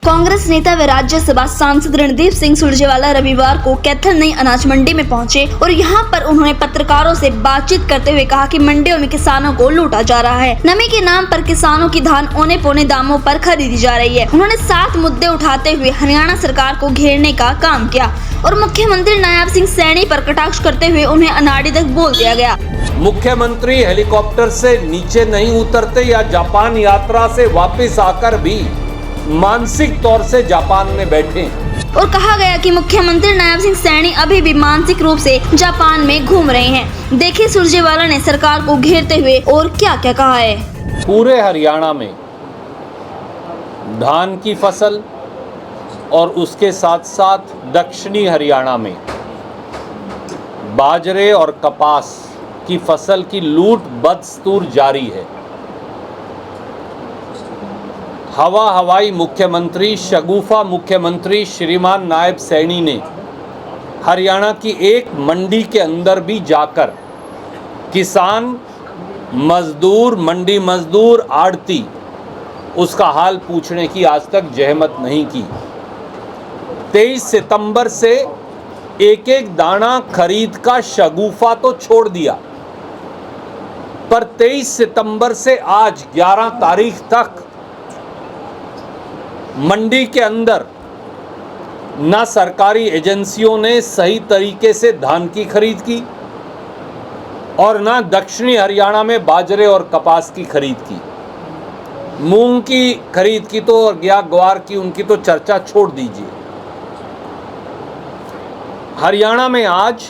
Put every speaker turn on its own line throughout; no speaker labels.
कांग्रेस नेता व राज्यसभा सांसद रणदीप सिंह सुरजेवाला रविवार को कैथल नई अनाज मंडी में पहुंचे और यहां पर उन्होंने पत्रकारों से बातचीत करते हुए कहा कि मंडियों में किसानों को लूटा जा रहा है। नमी के नाम पर किसानों की धान औने पौने दामों पर खरीदी जा रही है। उन्होंने 7 मुद्दे उठाते हुए हरियाणा सरकार को घेरने का काम किया और मुख्यमंत्री नायब सिंह सैनी पर कटाक्ष करते हुए उन्हें अनाड़ी तक बोल दिया गया।
मुख्यमंत्री हेलीकॉप्टर से नीचे नहीं उतरते या जापान यात्रा से वापस आकर भी मानसिक तौर से जापान में बैठे
और कहा गया कि मुख्यमंत्री नायब सिंह सैनी अभी भी मानसिक रूप से जापान में घूम रहे हैं। देखिए सुरजेवाला ने सरकार को घेरते हुए और क्या क्या कहा है।
पूरे हरियाणा में धान की फसल और उसके साथ साथ दक्षिणी हरियाणा में बाजरे और कपास की फसल की लूट बदस्तूर जारी है। हवाई मुख्यमंत्री शगुफा मुख्यमंत्री श्रीमान नायब सैनी ने हरियाणा की एक मंडी के अंदर भी जाकर किसान मजदूर, मंडी मजदूर, आड़ती उसका हाल पूछने की आज तक जहमत नहीं की। 23 सितंबर से एक एक दाना खरीद का शगुफा तो छोड़ दिया, पर 23 सितंबर से आज 11 तारीख तक मंडी के अंदर ना सरकारी एजेंसियों ने सही तरीके से धान की खरीद की और ना दक्षिणी हरियाणा में बाजरे और कपास की खरीद की। मूंग की खरीद की तो और ग्वार की, उनकी तो चर्चा छोड़ दीजिए। हरियाणा में आज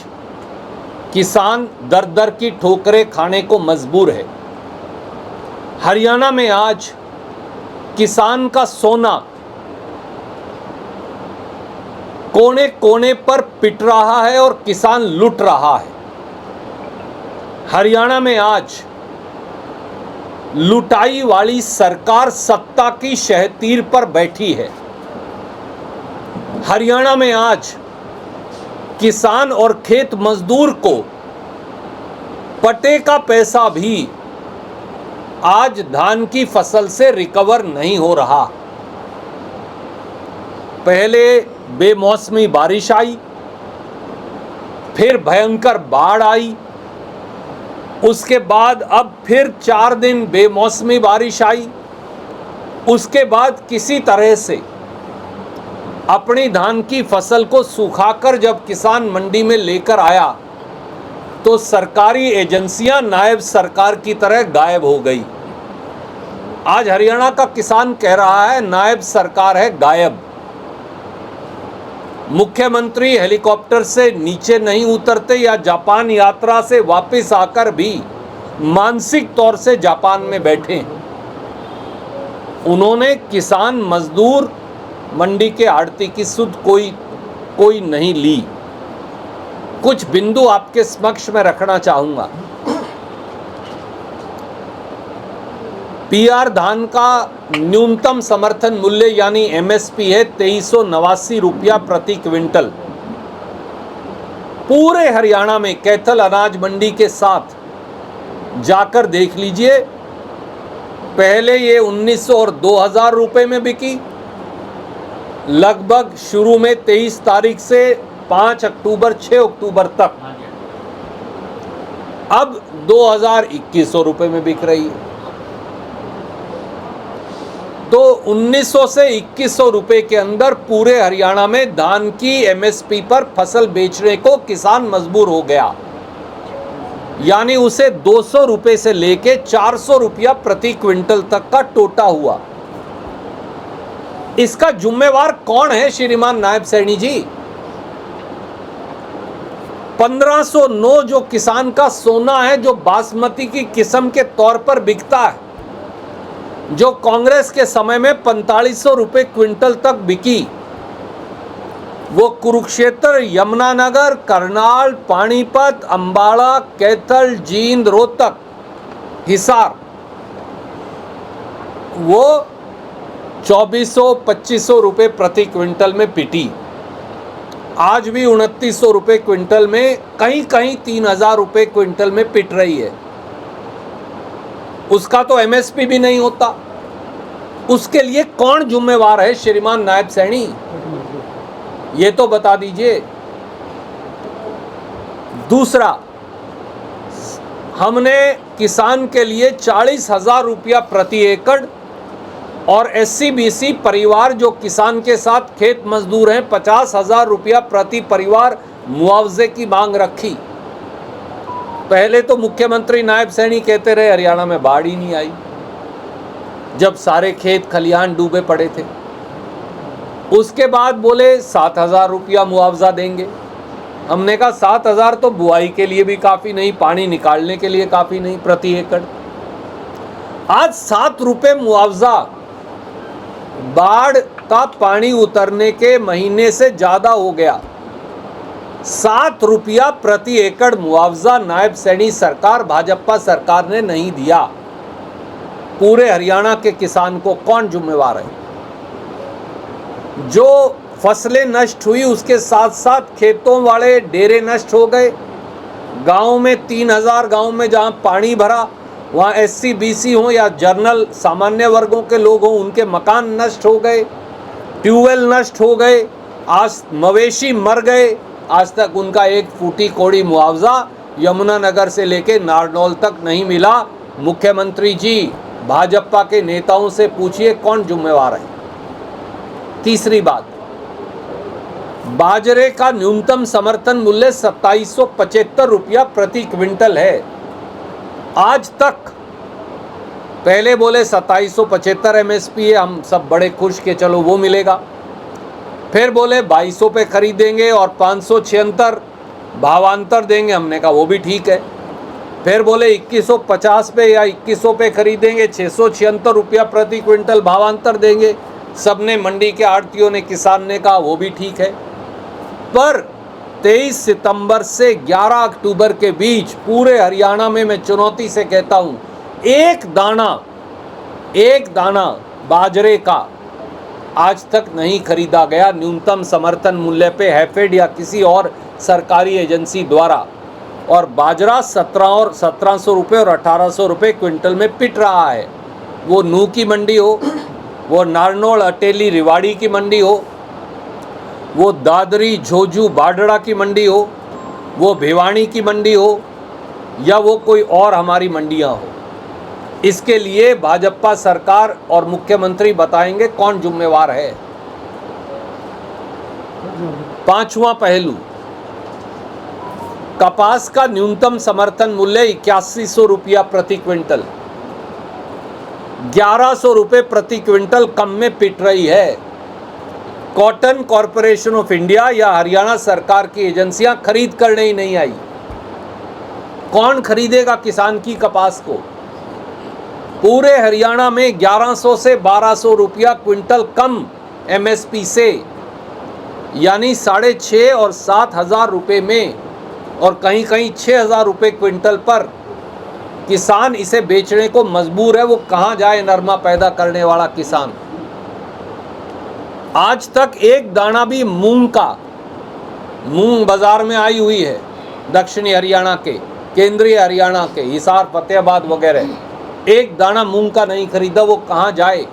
किसान दर दर की ठोकरें खाने को मजबूर है। हरियाणा में आज किसान का सोना कोने कोने पर पिट रहा है और किसान लूट रहा है। हरियाणा में आज लुटाई वाली सरकार सत्ता की शहतीर पर बैठी है। हरियाणा में आज किसान और खेत मजदूर को पटे का पैसा भी आज धान की फसल से रिकवर नहीं हो रहा। पहले बेमौसमी बारिश आई, फिर भयंकर बाढ़ आई, उसके बाद अब फिर 4 दिन बेमौसमी बारिश आई, उसके बाद किसी तरह से अपनी धान की फसल को सुखाकर जब किसान मंडी में लेकर आया तो सरकारी एजेंसियां नायब सरकार की तरह गायब हो गई। आज हरियाणा का किसान कह रहा है नायब सरकार है गायब। मुख्यमंत्री हेलीकॉप्टर से नीचे नहीं उतरते या जापान यात्रा से वापस आकर भी मानसिक तौर से जापान में बैठे। उन्होंने किसान, मजदूर, मंडी के आड़ती की सुध कोई नहीं ली। कुछ बिंदु आपके समक्ष में रखना चाहूंगा। पीआर धान का न्यूनतम समर्थन मूल्य यानी एमएसपी है 2389 रुपया प्रति क्विंटल। पूरे हरियाणा में कैथल अनाज मंडी के साथ जाकर देख लीजिए। पहले ये 1900 और 2000 रुपए में बिकी, लगभग शुरू में 23 तारीख से 5 अक्टूबर 6 अक्टूबर तक अब 2100 रुपए में बिक रही है। तो 1900 से 2100 रुपए के अंदर पूरे हरियाणा में धान की एमएसपी पर फसल बेचने को किसान मजबूर हो गया, यानी उसे 200 रुपए से लेके 400 रुपया प्रति क्विंटल तक का टोटा हुआ। इसका जिम्मेवार कौन है श्रीमान नायब सैनी जी? 1509 जो किसान का सोना है, जो बासमती की किस्म के तौर पर बिकता है, जो कांग्रेस के समय में 4500 रुपए क्विंटल तक बिकी, वो कुरुक्षेत्र, यमुनानगर, करनाल, पानीपत, अंबाला, कैथल, जींद, रोहतक, हिसार, वो 2400-2500 रुपए प्रति क्विंटल में पिटी। आज भी 2900 रुपए क्विंटल में, कहीं कहीं 3000 रुपए क्विंटल में पिट रही है। उसका तो एमएसपी भी नहीं होता। उसके लिए कौन जिम्मेवार है श्रीमान नायब सैनी, ये तो बता दीजिए। दूसरा, हमने किसान के लिए 40,000 रुपया प्रति एकड़ और SC/BC परिवार जो किसान के साथ खेत मजदूर हैं 50,000 रुपया प्रति परिवार मुआवजे की मांग रखी। पहले तो मुख्यमंत्री नायब सैनी कहते रहे हरियाणा में बाढ़ ही नहीं आई, जब सारे खेत खलिहान डूबे पड़े थे। उसके बाद बोले 7,000 रुपया मुआवजा देंगे। हमने कहा 7,000 तो बुआई के लिए भी काफ़ी नहीं, पानी निकालने के लिए काफ़ी नहीं प्रति एकड़। आज 7 रुपये मुआवजा बाढ़ का पानी उतरने के महीने से ज़्यादा हो गया। 7 रुपया प्रति एकड़ मुआवजा नायब सैनी सरकार, भाजपा सरकार ने नहीं दिया। पूरे हरियाणा के किसान को कौन जिम्मेवार है? जो फसलें नष्ट हुई उसके साथ साथ खेतों वाले डेरे नष्ट हो गए। गांव में 3,000 गांव में जहां पानी भरा वहां SC/BC हो या जनरल सामान्य वर्गों के लोग हों, उनके मकान नष्ट हो गए, ट्यूबवेल नष्ट हो गए, आज मवेशी मर गए। आज तक उनका एक फूटी कोड़ी मुआवजा यमुनानगर से लेके नारनौल तक नहीं मिला। मुख्यमंत्री जी, भाजपा के नेताओं से पूछिए कौन जिम्मेवार है। तीसरी बात, बाजरे का न्यूनतम समर्थन मूल्य 2775 रुपया प्रति क्विंटल है। आज तक, पहले बोले 2775 MSP है, हम सब बड़े खुश के चलो वो मिलेगा। फिर बोले 2200 पे खरीदेंगे और 576 भावांतर देंगे, हमने कहा वो भी ठीक है। फिर बोले 2150 पे या 2100 पे खरीदेंगे, 676 रुपया प्रति क्विंटल भावांतर देंगे। सबने, मंडी के आड़तियों ने, किसान ने कहा वो भी ठीक है। पर 23 सितंबर से 11 अक्टूबर के बीच पूरे हरियाणा में मैं चुनौती से कहता हूं, एक दाना बाजरे का आज तक नहीं खरीदा गया न्यूनतम समर्थन मूल्य पे, हैफेड या किसी और सरकारी एजेंसी द्वारा। और बाजरा 1700 रुपये और 1800 रुपये क्विंटल में पिट रहा है। वो नूह की मंडी हो, वो नारनौल, अटेली, रिवाड़ी की मंडी हो, वो दादरी, झोझू, बाडड़ा की मंडी हो, वो भिवानी की मंडी हो, या वो कोई और हमारी मंडियां हो। इसके लिए भाजपा सरकार और मुख्यमंत्री बताएंगे कौन जिम्मेवार है। पांचवा पहलू, कपास का न्यूनतम समर्थन मूल्य 8100 रुपया प्रति क्विंटल, 1100 रुपये प्रति क्विंटल कम में पिट रही है। कॉटन कॉरपोरेशन ऑफ इंडिया या हरियाणा सरकार की एजेंसियां खरीद करने ही नहीं आई। कौन खरीदेगा किसान की कपास को? पूरे हरियाणा में 1100 से 1200 रुपया क्विंटल कम MSP से, यानी 6,500 और 7,000 रुपये में, और कहीं कहीं 6,000 रुपये क्विंटल पर किसान इसे बेचने को मजबूर है। वो कहाँ जाए नरमा पैदा करने वाला किसान? आज तक एक दाना भी मूंग बाजार में आई हुई है, दक्षिणी हरियाणा के, केंद्रीय हरियाणा के, हिसार, फतेहाबाद वगैरह, एक दाना मूंग का नहीं खरीदा। वो कहाँ जाए?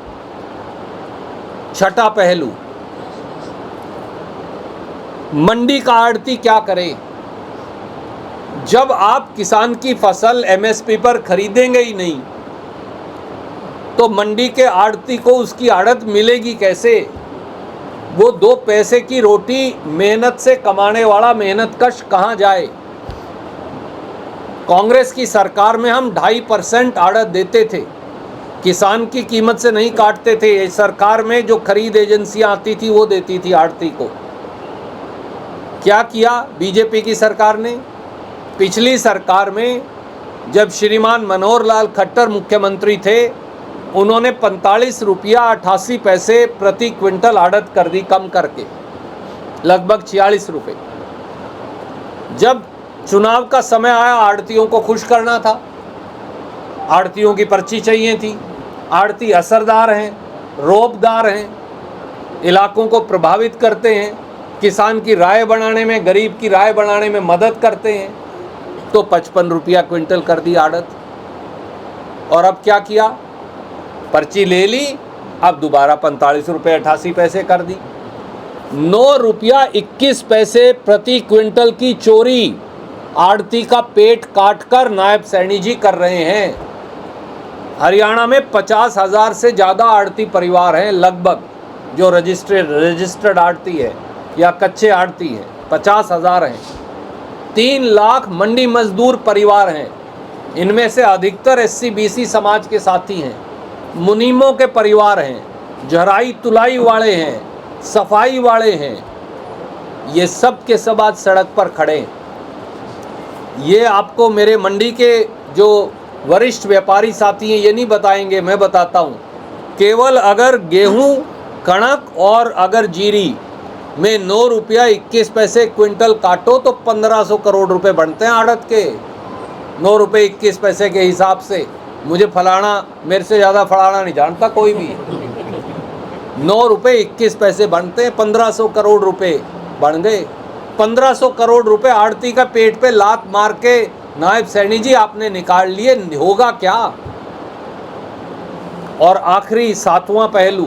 छठा पहलू, मंडी का आड़ती क्या करे? जब आप किसान की फसल MSP पर खरीदेंगे ही नहीं तो मंडी के आड़ती को उसकी आड़त मिलेगी कैसे? वो 2 पैसे की रोटी मेहनत से कमाने वाला मेहनतकश कहाँ जाए? कांग्रेस की सरकार में हम 2.5% आड़त देते थे, किसान की कीमत से नहीं काटते थे। इस सरकार में जो खरीद एजेंसियां आती थी वो देती थी आड़ती को। क्या किया बीजेपी की सरकार ने? पिछली सरकार में जब श्रीमान मनोहर लाल खट्टर मुख्यमंत्री थे, उन्होंने 45 रुपया 88 पैसे प्रति क्विंटल आड़त कर दी, कम करके लगभग 46 रुपये। जब चुनाव का समय आया, आड़तियों को खुश करना था, आड़तियों की पर्ची चाहिए थी। आड़ती असरदार हैं, रौबदार हैं, इलाकों को प्रभावित करते हैं, किसान की राय बनाने में, गरीब की राय बनाने में मदद करते हैं। तो 55 रुपया क्विंटल कर दी आड़त। और अब क्या किया? पर्ची ले ली अब दोबारा 45 रुपये 88 पैसे कर दी। 9 रुपया 21 पैसे प्रति क्विंटल की चोरी आड़ती का पेट काटकर नायब सैनी जी कर रहे हैं। हरियाणा में 50,000 से ज़्यादा आड़ती परिवार हैं लगभग, जो रजिस्टर्ड आड़ती है या कच्चे आड़ती है, 50,000 हैं। 3 लाख मंडी मजदूर परिवार हैं, इनमें से अधिकतर SC-BC समाज के साथी हैं। मुनीमों के परिवार हैं, झराई तुलाई वाले हैं, सफाई वाले हैं। ये सब के सब आज सड़क पर खड़े हैं। ये आपको मेरे मंडी के जो वरिष्ठ व्यापारी साथी हैं ये नहीं बताएंगे, मैं बताता हूँ। केवल अगर गेहूँ, कणक और अगर जीरी में 9 रुपया 21 पैसे क्विंटल काटो तो 1500 करोड़ रुपए बनते हैं आड़त के। 9 रुपये 21 पैसे के हिसाब से मुझे फलाना, मेरे से ज़्यादा फलाना नहीं जानता कोई भी। 9 रुपये 21 पैसे बनते हैं, 1500 करोड़ रुपए बन गए। 1500 करोड़ रुपए आड़ती का पेट पे लात मार के नायब सैनी जी आपने निकाल लिए, होगा क्या? और आखिरी 7वां पहलू,